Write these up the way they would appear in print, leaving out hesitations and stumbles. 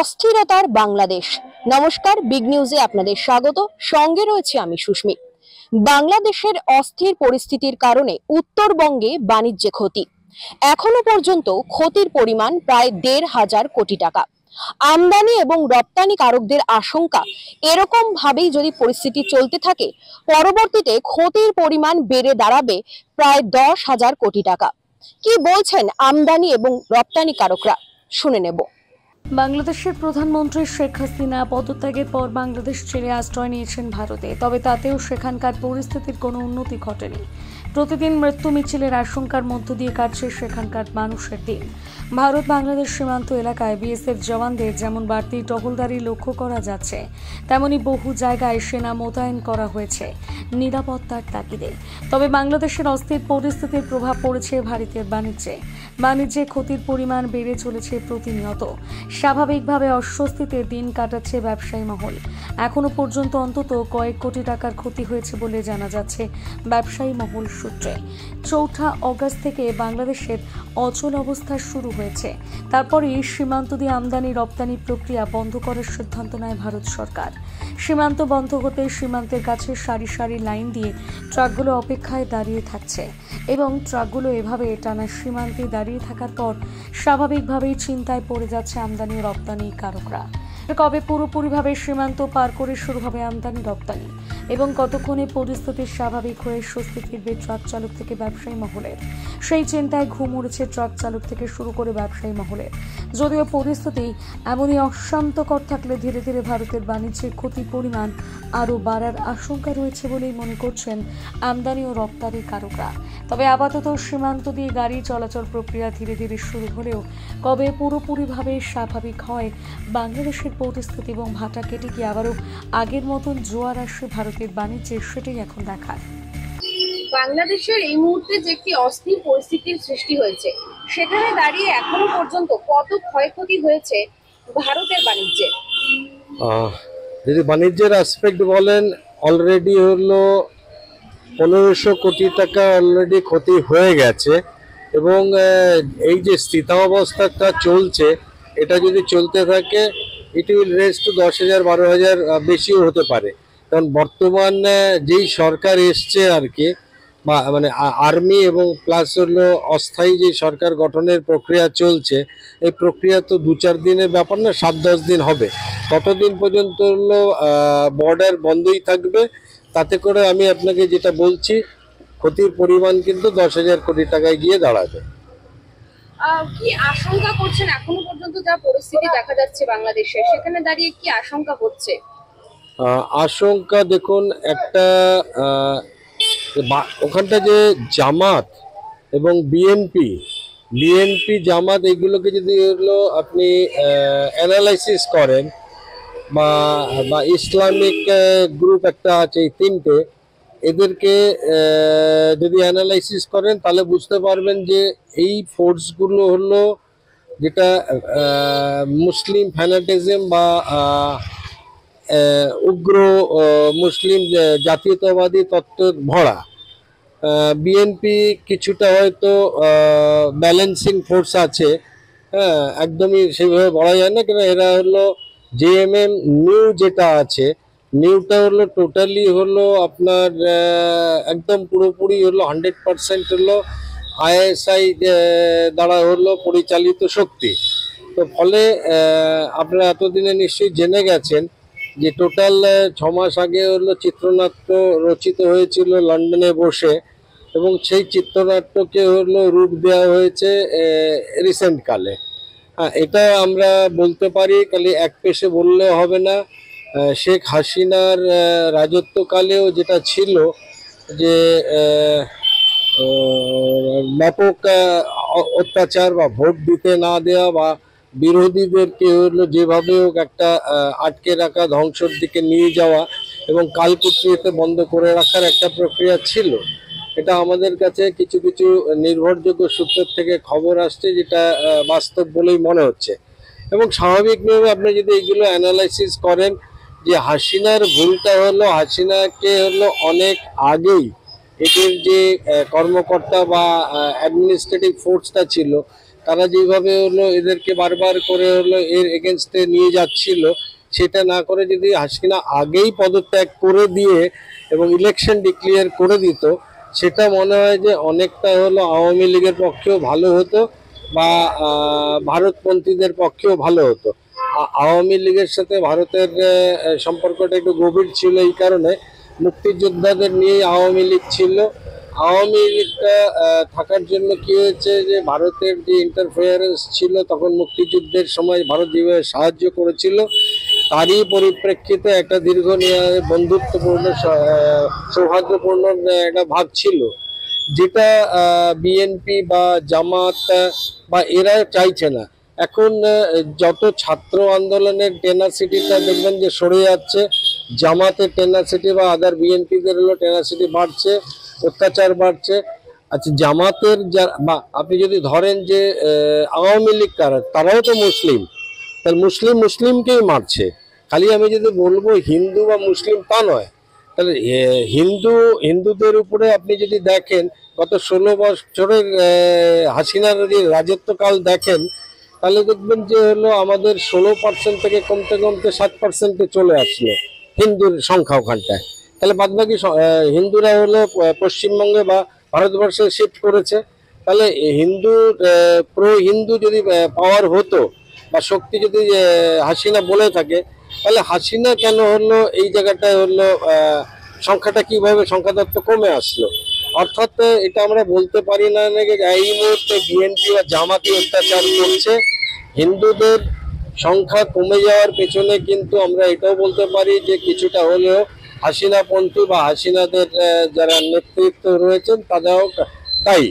অস্থিরতার বাংলাদেশ। নমস্কার, বিগ নিউজে আপনাদের স্বাগত। সঙ্গে রয়েছে আমি সুস্মি। বাংলাদেশের অস্থির পরিস্থিতির কারণে উত্তরবঙ্গে বাণিজ্যে ক্ষতি। এখনো পর্যন্ত ক্ষতির পরিমাণ প্রায় ১,৫০০ কোটি টাকা। আমদানি এবং রপ্তানিকারকদের আশঙ্কা, এরকম ভাবেই যদি পরিস্থিতি চলতে থাকে, পরবর্তীতে ক্ষতির পরিমাণ বেড়ে দাঁড়াবে প্রায় ১০,০০০ কোটি টাকা। কি বলছেন আমদানি এবং রপ্তানিকারকরা, শুনে নেব। বাংলাদেশের প্রধানমন্ত্রী শেখ হাসিনা পদত্যাগের পর বাংলাদেশ ছেড়ে আশ্রয় নিয়েছেন ভারতে। তবে তাতেও সেখানকার পরিস্থিতির কোনো উন্নতি ঘটেনি। প্রতিদিন মৃত্যু মিছিলের আশঙ্কার মধ্য দিয়ে কাটছে সেখানকার মানুষের দিন। ভারত বাংলাদেশ সীমান্ত এলাকায় বিএসএফ জওয়ানদের যেমন বাড়তি টহলদারি লক্ষ্য করা যাচ্ছে, তেমনি বহু জায়গায় সেনা মোতায়েন করা হয়েছে নিরাপত্তার তাগিদে। তবে বাংলাদেশের অস্থির পরিস্থিতির প্রভাব পড়েছে ভারতের বাণিজ্যে ক্ষতির পরিমাণ বেড়ে চলেছে প্রতিনিয়ত। স্বাভাবিকভাবে অস্বস্তিতে দিন কাটাচ্ছে ব্যবসায়ী মহল। এখনো পর্যন্ত অন্তত কয়েক কোটি টাকার ক্ষতি হয়েছে বলে জানা যাচ্ছে ব্যবসায়ী মহল সূত্রে। ৪ অগস্ট থেকে বাংলাদেশের অচল অবস্থা শুরু হয়েছে। তারপরেই সীমান্ত দিয়ে আমদানি রপ্তানি প্রক্রিয়া বন্ধ করার সিদ্ধান্ত নেয় ভারত সরকার। সীমান্ত বন্ধ হতে সীমান্তের কাছে সারি সারি লাইন দিয়ে ট্রাকগুলো অপেক্ষায় দাঁড়িয়ে থাকছে এবং ট্রাকগুলো এভাবে টানা সীমান্তে দাঁড়িয়ে থাকার পর স্বাভাবিকভাবেই চিন্তায় পড়ে যাচ্ছে আমদানি রপ্তানিকারকরা। কবে পুরোপুরিভাবে সীমান্ত পার করে শুরু হবে আমদানি রপ্তানি এবং কতক্ষণে পরিস্থিতি স্বাভাবিক হয়ে স্বস্তি ফিরবে ট্রাক চালক থেকে ব্যবসায়ী মহলের, সেই চিন্তায় ঘুম উড়েছে ট্রাক চালক থেকে শুরু করে ব্যবসায়ী মহলের। যদিও পরিস্থিতি এমনই অশান্তকর থাকলে ধীরে ধীরে ভারতের বাণিজ্যের ক্ষতির পরিমাণ আরও বাড়ার আশঙ্কা রয়েছে বলেই মনে করছেন আমদানি ও রপ্তানিকারকরা। তবে আপাতত সীমান্ত দিয়ে গাড়ি চলাচল প্রক্রিয়া ধীরে ধীরে শুরু হলেও কবে পুরোপুরিভাবে স্বাভাবিক হয় বাংলাদেশের পরিস্থিতি এবং ভাটা কেটে গিয়ে আবারও আগের মতন জোয়ার আসে ভারতের বাণিজ্যের, সেটাই এখন দেখার। বাংলাদেশের এই মুহূর্তে যে একটি অস্থির পরিস্থিতির সৃষ্টি হয়েছে, সেখানে দাঁড়িয়ে এখনো পর্যন্ত কত ক্ষয়ক্ষতি হয়েছে ভারতের বাণিজ্যে? যদি বাণিজ্যের অ্যাসপেক্ট বলেন, অলরেডি হলো ১৫০০ কোটি টাকা অলরেডি ক্ষতি হয়ে গেছে এবং এই যে স্থিতাবস্থাটা চলছে, এটা যদি চলতে থাকে ইট উইল রেজ টু ১০,০০০, ১২,০০০ বেশিও হতে পারে। কারণ বর্তমান যেই সরকার এসছে আর কি, বা মানে আর্মি এবং প্লাস হলো অস্থায়ী যে সরকার গঠনের প্রক্রিয়া চলছে, এই প্রক্রিয়া তো ২-৪ দিনের ব্যাপার না, ৭-১০ দিন হবে। ততদিন পর্যন্ত হলো বর্ডার বন্ধই থাকবে। তাতে করে আমি আপনাকে যেটা বলছি, ক্ষতির পরিমাণ কিন্তু ১০,০০০ কোটি টাকায় গিয়ে দাঁড়াবে। কি আশঙ্কা করছেন এখনো পর্যন্ত যা পরিস্থিতি দেখা যাচ্ছে বাংলাদেশে, সেখানে দাঁড়িয়ে কি আশঙ্কা হচ্ছে? আশঙ্কা দেখুন, একটা ওখানটা যে জামাত এবং বিএনপি জামাত, এগুলোকে যদি হলো আপনি অ্যানালাইসিস করেন, বা ইসলামিক গ্রুপ একটা আছে, এই তিনটে, এদেরকে যদি অ্যানালাইসিস করেন তাহলে বুঝতে পারবেন যে এই ফোর্সগুলো হলো যেটা মুসলিম ফ্যানাটিজম বা উগ্র মুসলিম জাতীয়তাবাদী তত্ত্বের ভরা। বিএনপি কিছুটা হয়তো ব্যালেন্সিং ফোর্স আছে, হ্যাঁ, একদমই সেইভাবে বলা যায় না, কেন এরা হলো জেএমএম নিউ যেটা আছে, নিউটা হলো টোটালি হলো আপনার একদম পুরোপুরি হলো 100% হলো আইএসআই দ্বারা হলো পরিচালিত শক্তি। তো ফলে আপনারা এতদিনে নিশ্চয়ই জেনে গেছেন যে টোটাল ৬ মাস আগে হলো চিত্রনাট্য রচিত হয়েছিল লন্ডনে বসে, এবং সেই চিত্রনাট্যকে হলো রূপ দেওয়া হয়েছে রিসেন্ট কালে। হ্যাঁ, এটা আমরা বলতে পারি, খালি এক পেশে বললে হবে না। শেখ হাসিনার রাজত্বকালেও যেটা ছিল যে ব্যাপক অত্যাচার বা ভোট দিতে না দেওয়া বা বিরোধীদেরকে হলো যেভাবে হোক একটা আটকে রাখা, ধ্বংসের দিকে নিয়ে যাওয়া এবং কালকুট্রিতে বন্ধ করে রাখার একটা প্রক্রিয়া ছিল। এটা আমাদের কাছে কিছু কিছু নির্ভরযোগ্য সূত্র থেকে খবর আসছে, যেটা বাস্তব বলেই মনে হচ্ছে। এবং স্বাভাবিকভাবে আপনি যদি এইগুলো অ্যানালাইসিস করেন, যে হাসিনার ভুলটা হলো, হাসিনাকে হলো অনেক আগেই এদের যে কর্মকর্তা বা অ্যাডমিনিস্ট্রেটিভ ফোর্সটা ছিল, তারা যেভাবে হলো এদেরকে বারবার করে হলো এর এগেনস্টে নিয়ে যাচ্ছিল, সেটা না করে যদি হাসিনা আগেই পদত্যাগ করে দিয়ে এবং ইলেকশন ডিক্লেয়ার করে দিত, সেটা মনে হয় যে অনেকটা হলো আওয়ামী লীগের পক্ষেও ভালো হতো বা ভারতপন্থীদের পক্ষেও ভালো হতো। আওয়ামী লীগের সাথে ভারতের সম্পর্কটা একটু গভীর ছিল, এই কারণে মুক্তিযোদ্ধাদের নিয়েই আওয়ামী লীগ ছিল। আওয়ামী লীগটা থাকার জন্য কি হয়েছে যে ভারতের যে ইন্টারফেয়ারেন্স ছিল, তখন মুক্তিযুদ্ধের সময় ভারত যেভাবে সাহায্য করেছিল, তারই পরিপ্রেক্ষিতে একটা দীর্ঘমেয়াদী বন্ধুত্বপূর্ণ সৌহার্দ্যপূর্ণ একটা ভাব ছিল, যেটা বিএনপি বা জামাত বা এরা চাইছে না। এখন যত ছাত্র আন্দোলনের টেনাসিটিটা দেখবেন যে সরে যাচ্ছে, জামাতের টেনাসিটি বা আদার বিএনপিদের হলো টেনাসিটি বাড়ছে, অত্যাচার বাড়ছে। আচ্ছা, জামাতের বা আপনি যদি ধরেন যে আওয়ামী লীগ তারাও তো মুসলিম, তাহলে মুসলিমকেই মারছে। খালি আমি যদি বলবো হিন্দু বা মুসলিম তা নয়, তাহলে হিন্দুদের উপরে আপনি যদি দেখেন গত 16 বছরের হাসিনার যদি রাজত্বকাল দেখেন, তাহলে দেখবেন যে হলো আমাদের 16% থেকে কমতে কমতে 7%-এ চলে আসলো হিন্দুর সংখ্যা ওখানটায়। তাহলে বাদবাকি হিন্দুরা হলো পশ্চিমবঙ্গে বা ভারতবর্ষে শিফট করেছে। তাহলে প্রো হিন্দু যদি পাওয়ার হতো বা শক্তি যদি হাসিনা বলে থাকে, তাহলে হাসিনা কেন হলো এই জায়গাটায় হলো সংখ্যাটা কিভাবে সংখ্যাতত্ত্ব কমে আসলো? অর্থাৎ এটা আমরা বলতে পারি না যে এই মুহূর্তে বিএনপি বা জামাতি অত্যাচার করছে। হিন্দুদের সংখ্যা কমে যাওয়ার পেছনে কিন্তু আমরা এটাও বলতে পারি যে কিছুটা হলেও হাসিনাপন্থী বা হাসিনাদের যারা নেতৃত্ব রয়েছেন তারাও দায়ী,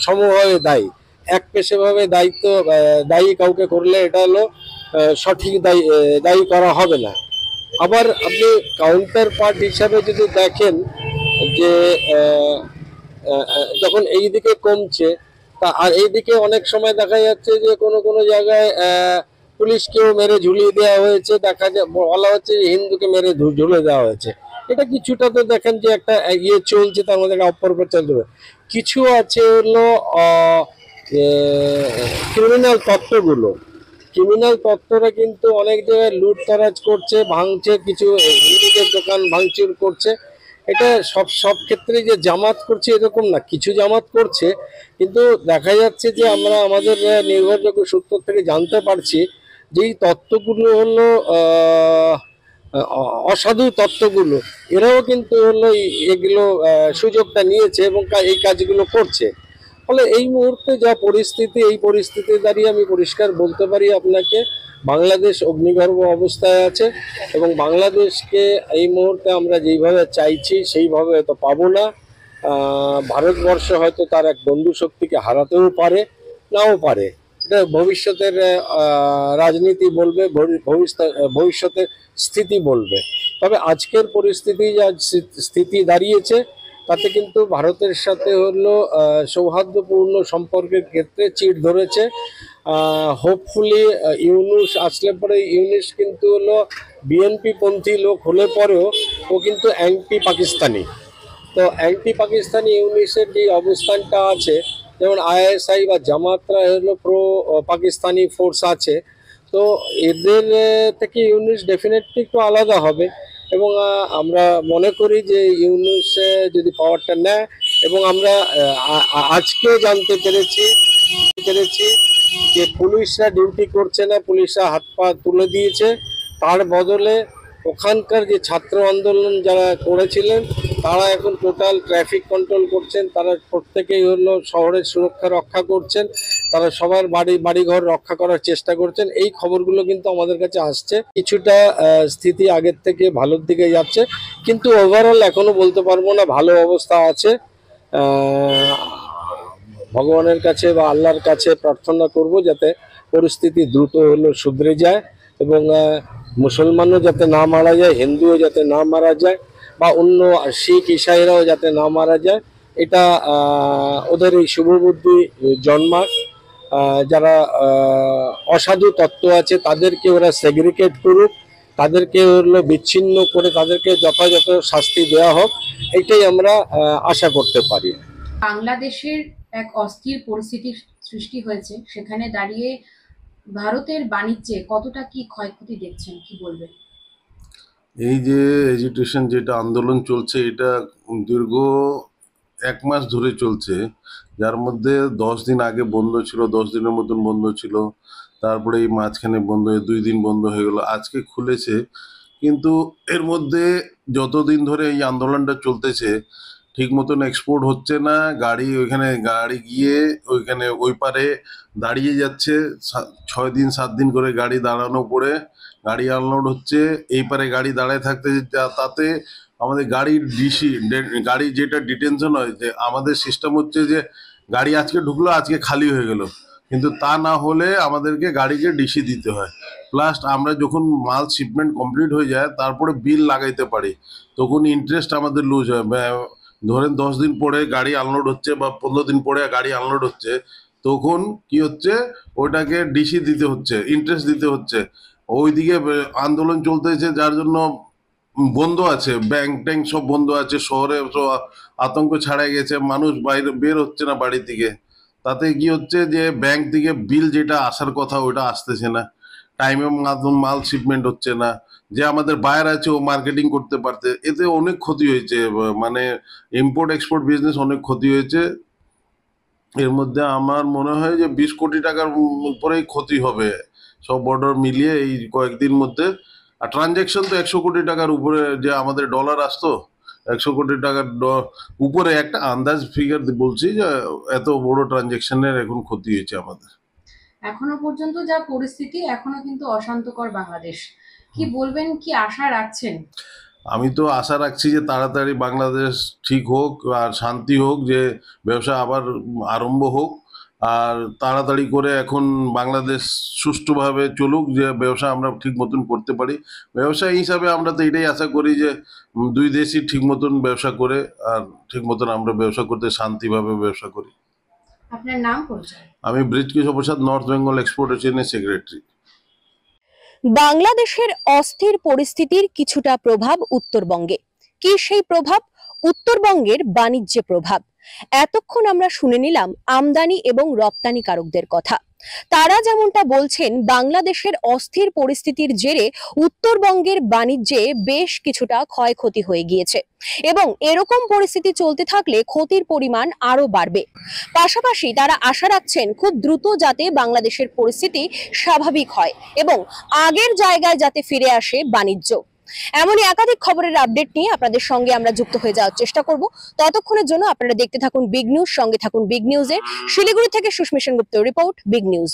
সমভাবে দায়ী। এক পেশেভাবে দায়ী কাউকে করলে এটা হলো সঠিক দায়ী করা হবে না। আবার আপনি কাউন্টার পার্ট হিসাবে যদি দেখেন যে যখন এই দিকে কমছে, তা আর এইদিকে অনেক সময় দেখা যাচ্ছে যে কোনো কোনো জায়গায় পুলিশকেও মেরে ঝুলিয়ে দেওয়া হয়েছে, বলা হচ্ছে যে হিন্দুকে মেরে ঝুলে দেওয়া হয়েছে। এটা কিছুটা তো দেখেন যে একটা ইয়ে চলছে, তার মধ্যে একটা অপপ্রচার দেবে। কিছু আছে হলো ক্রিমিনাল তত্ত্বরা কিন্তু অনেক জায়গায় লুটতরাজ করছে, ভাঙছে, কিছু হিন্দুদের দোকান ভাঙচুর করছে। এটা সব ক্ষেত্রে যে জামাত করছে এরকম না, কিছু জামাত করছে, কিন্তু দেখা যাচ্ছে যে আমরা আমাদের নির্ভরযোগ্য সূত্র থেকে জানতে পারছি যে এই তত্ত্বগুলো হলো অসাধু তত্ত্বগুলো, এরাও কিন্তু হলো এগুলো সুযোগটা নিয়েছে এবং এই কাজগুলো করছে। ফলে এই মুহূর্তে যা পরিস্থিতি, এই পরিস্থিতি দাঁড়িয়ে আমি পরিষ্কার বলতে পারি আপনাকে, বাংলাদেশ অগ্নিগর্ভ অবস্থায় আছে এবং বাংলাদেশকে এই মুহূর্তে আমরা যেইভাবে চাইছি সেইভাবে হয়তো পাবো না। ভারতবর্ষ হয়তো তার এক বন্ধু শক্তিকে হারাতেও পারে, নাও পারে। এটা ভবিষ্যতের রাজনীতি বলবে, ভবিষ্যতের স্থিতি বলবে। তবে আজকের পরিস্থিতি যা স্থিতি দাঁড়িয়েছে, তাতে কিন্তু ভারতের সাথে হলো সৌহার্দ্যপূর্ণ সম্পর্কের ক্ষেত্রে চিড় ধরেছে। হোপফুলি ইউনূস আসলে পরে, ইউনূস কিন্তু হলো বিএনপি পন্থী লোক হলে পরেও ও কিন্তু অ্যান্টি পাকিস্তানি। তো অ্যান্টি পাকিস্তানি ইউনূসের যে অবস্থানটা আছে, যেমন আইএসআই বা জামাতরা হলো প্রো পাকিস্তানি ফোর্স আছে, তো এদের থেকে ইউনূস ডেফিনেটলি একটু আলাদা হবে। এবং আমরা মনে করি যে ইউনূস যদি পাওয়ারটা নেয়, এবং আমরা আজকে জানতে পেরেছি যে পুলিশরা ডিউটি করছে না, পুলিশরা হাত পা তুলে দিয়েছে, তার বদলে ওখানকার যে ছাত্র আন্দোলন যারা করেছিলেন তারা এখন টোটাল ট্রাফিক কন্ট্রোল করছেন, তারা প্রত্যেকেই হলো শহরের সুরক্ষা রক্ষা করছেন, তারা সবার বাড়িঘর রক্ষা করার চেষ্টা করছেন। এই খবরগুলো কিন্তু আমাদের কাছে আসছে। কিছুটা স্থিতি আগের থেকে ভালোর দিকে যাচ্ছে, কিন্তু ওভারঅল এখনো বলতে পারবো না ভালো অবস্থা আছে। ভগবানের কাছে বা আল্লাহর কাছে প্রার্থনা করব যাতে পরিস্থিতি দ্রুত হলো শুধরে যায় এবং মুসলমানও যাতে না মারা যায়, হিন্দুও যাতে না মারা যায়, বা অন্য শিখ ইসাইরাও যাতে না মারা যায়। এটা ওদের এই শুভবুদ্ধি জন্মাক। যারা অসাধু তত্ত্ব আছে তাদেরকে ওরা সেগ্রিগেট করুক, তাদেরকে হলো বিচ্ছিন্ন করে তাদেরকে যথাযথ শাস্তি দেওয়া হোক, এটাই আমরা আশা করতে পারি। বাংলাদেশের এক অস্থির পরিস্থিতির সৃষ্টি হয়েছে, সেখানে দাঁড়িয়ে ভারতের বাণিজ্যে কতটা কি ক্ষয়ক্ষতি দেখছেন, কি বলবেন? এই যে এজিটেশন যেটা আন্দোলন চলছে এটা দীর্ঘ 1 মাস ধরে চলছে, যার মধ্যে 10 দিন আগে বন্ধ ছিল, 10 দিনের মতন বন্ধ ছিল, তারপরে এই মাঝখানে বন্ধ হয়ে 2 দিন বন্ধ হয়ে গেল, আজকে খুলেছে। কিন্তু এর মধ্যে যতদিন ধরে এই আন্দোলনটা চলতেছে ঠিক মতন এক্সপোর্ট হচ্ছে না, গাড়ি গিয়ে ওইখানে ওই পারে দাঁড়িয়ে যাচ্ছে, 6 দিন 7 দিন করে গাড়ি দাঁড়ানো পড়ে গাড়ি আনলোড হচ্ছে, এই পারে গাড়ি দাঁড়ায় থাকতে তাতে আমাদের গাড়ি যেটা ডিটেনশন হয়, যে আমাদের সিস্টেম হচ্ছে যে গাড়ি আজকে ঢুকলো আজকে খালি হয়ে গেল, কিন্তু তা না হলে আমাদেরকে গাড়িকে ডিসি দিতে হয়। প্লাস আমরা যখন মাল শিপমেন্ট কমপ্লিট হয়ে যায় তারপরে বিল লাগাইতে পারি, তখন ইন্টারেস্ট আমাদের লুজ হয়। ধরেন 10 দিন পরে গাড়ি আনলোড হচ্ছে বা 15 দিন পরে গাড়ি আনলোড হচ্ছে, তখন কি হচ্ছে ওইটাকে ডিসি দিতে হচ্ছে, ইন্টারেস্ট দিতে হচ্ছে। ওইদিকে আন্দোলন চলতেছে, যার জন্য বন্ধ আছে, ব্যাংক ট্যাঙ্ক সব বন্ধ আছে, শহরে সব আতঙ্ক ছাড়াই গেছে, মানুষ বাইরে বের হচ্ছে না বাড়ি থেকে। তাতে কি হচ্ছে যে ব্যাংক থেকে বিল যেটা আসার কথা ওটা আসতেছে না, টাইমে মাল শিপমেন্ট হচ্ছে না, যে আমাদের বায়ার আছে ও মার্কেটিং করতে পারতে, এতে অনেক ক্ষতি হয়েছে, মানে ইম্পোর্ট এক্সপোর্ট বিজনেস অনেক ক্ষতি হয়েছে। এর মধ্যে আমার মনে হয় যে 20 কোটি টাকার উপরেই ক্ষতি হবে সব বর্ডার মিলিয়ে এই কয়েকদিন মধ্যে। আর ট্রানজ্যাকশন তো 100 কোটি টাকার উপরে, যে আমাদের ডলার আসতো 100 কোটি টাকার উপরে, একটা আন্দাজ ফিগার বলছি যে এত বড় ট্রানজ্যাকশনের এখন ক্ষতি হয়েছে আমাদের। এখনো পর্যন্ত যা পরিস্থিতি, এখনো কিন্তু অশান্তকর বাংলাদেশ। কি বলবেন, কি আশা রাখছেন? আমি তো আশা রাখছি যে তাড়াতাড়ি বাংলাদেশ ঠিক হোক আর শান্তি হোক, যে ব্যবসা আবার আরম্ভ হোক, আর তাড়াতাড়ি করে এখন বাংলাদেশ সুষ্ঠুভাবে চলুক, যে ব্যবসা আমরা ঠিক মতন করতে পারি। ব্যবসায়ী হিসাবে আমরা তো এটাই আশা করি যে দুই দেশই ঠিক মতন ব্যবসা করে আর ঠিক মতন আমরা ব্যবসা করতে শান্তিভাবে ব্যবসা করি। আপনার নাম, পরিচয়? আমি বৃজকিশোর প্রসাদ, নর্থ বেঙ্গল এক্সপোর্টেশনের সেক্রেটারি। বাংলাদেশের অস্থির পরিস্থিতির কিছুটা প্রভাব উত্তরবঙ্গে। কি সেই প্রভাব? উত্তরবঙ্গের বাণিজ্যে প্রভাব। এতক্ষণ আমরা শুনে নিলাম আমদানি এবং রপ্তানিকারকদের কথা। তারা যেমনটা বলছেন, বাংলাদেশের অস্থির পরিস্থিতির জেরে উত্তরবঙ্গের বাণিজ্যে বেশ কিছুটা ক্ষয়ক্ষতি হয়ে গিয়েছে এবং এরকম পরিস্থিতি চলতে থাকলে ক্ষতির পরিমাণ আরো বাড়বে। পাশাপাশি তারা আশা রাখছেন খুব দ্রুত যাতে বাংলাদেশের পরিস্থিতি স্বাভাবিক হয় এবং আগের জায়গায় যাতে ফিরে আসে বাণিজ্য। এমনই একাধিক খবরের আপডেট নিয়ে আপনাদের সঙ্গে আমরা যুক্ত হয়ে যাওয়ার চেষ্টা করব। ততক্ষণের জন্য আপনারা দেখতে থাকুন বিগ নিউজ, সঙ্গে থাকুন বিগ নিউজের। শিলিগুড়ি থেকে সুস্মিতা সেনগুপ্তের রিপোর্ট, বিগ নিউজ।